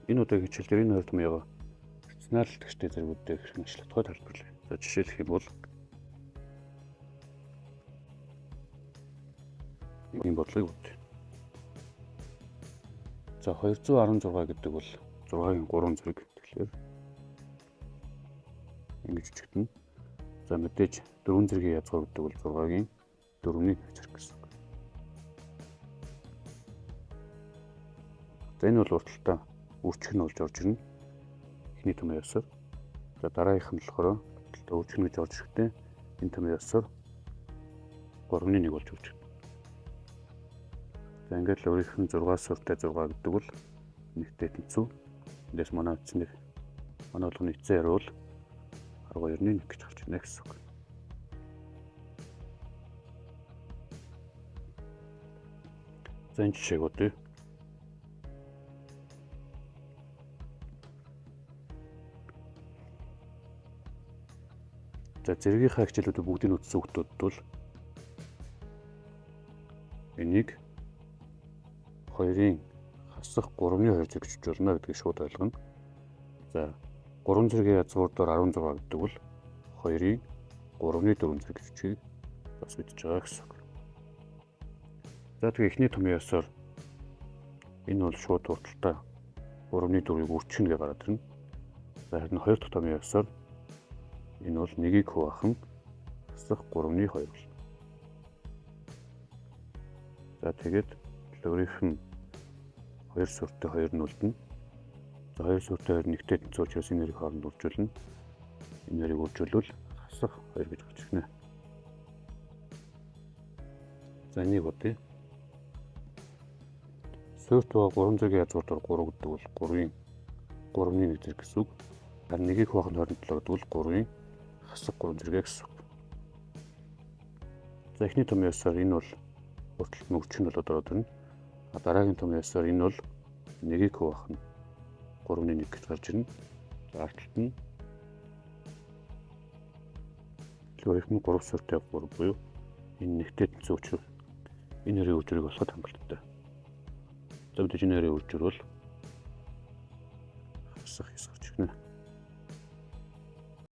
Энэ удаагийн хичээлээр энэ хоёр томьёогоо персоналитгчтэй зэргүүдтэй хэрхэн ажиллах тухай тайлбарлая. За жишээлх юм бол ийм бодлогыг үз. За 216 гэдэг бол 6-гийн 3 зэрэг. Тэгэхээр ингэж үчигдэнэ. За мэдээж 4 зэргийн язгуур гэдэг бол 6-гийн 4-ний зэрэг гэсэн. За энэ бол урталтаа үрчгэн болж орж ирнэ. Эхний томьёо ёсоор. За дараагийнх нь болохоор урталтаа үрчгэн гэж орж ирэхдээ энэ томьёо ёсоор 3-1 болж үрчгэнэ. За ингээд л өөрийнх нь 6 суурьтай 6 гэдэг бол нэгтэй тэнцүү. Эндээс манай үтснийг манай болгоны эцсийн хариу бол 12-1 гэж гарч ирнэ гэсэн үг. За энэ жишээг бодъё. За зэргийнхаа хичээлүүдийг бүгдийг нь үзсэн хүмүүст бол энийг 2-ын хасах 3-ны 2 зэрэг бичиж болно гэдгийг шууд ойлгоно. За 3 зэргийн язгуур дээр 16 гэдэг бол 2-ын 3-ны 4 зэрэг бичгийг бас мэдж байгаа гэсэн үг. За тэгээ эхний томьёо ёсоор энэ бол шууд урталтаа 3-ны 4-ийг үрчгэнэ гэж гараад ирнэ. За харин хоёр дахь томьёо ёсоор энэ бол 1-ийг хуваах нь хасах 3-ны 2 болно. За тэгээд өөрийнх нь 2 суурьтай 2 нь үлдэнэ. За 2 суурьтай 2 нэгтэй тэнцүү учраас энэ хоёрыг хооронд үржүүлнэ. Энэ хоёрыг үржүүлвэл хасах 2 гэж гарч ирнэ. За энийг бодъё. Суурьт байгаа 3 зэргийн язгуур дээр 3 гэдэг бол 3-ын 3-ны 1 зэрэг гэсэн үг. Харин 1-ийг хуваах нь 27 гэдэг бол 3-ын хасах 3 зэрэг гэсэн үг. За эхний томьёо ёсоор энэ бол урталт нь үрчгэн болоод ороод ирнэ. Дараагийн томьёо ёсоор энэ бол 1-ийг хуваах нь 3-ны 1 гэж гарч ирнэ. За арталт нь өөрийнх нь 3 суурьтай 3 буюу энэ нэгтэй тэнцүү учраас энэ хоёрын үржирийг болоход хангалттай. За мэдээж энэ хоёрын үржир бол хасах 9 гарч ирнэ.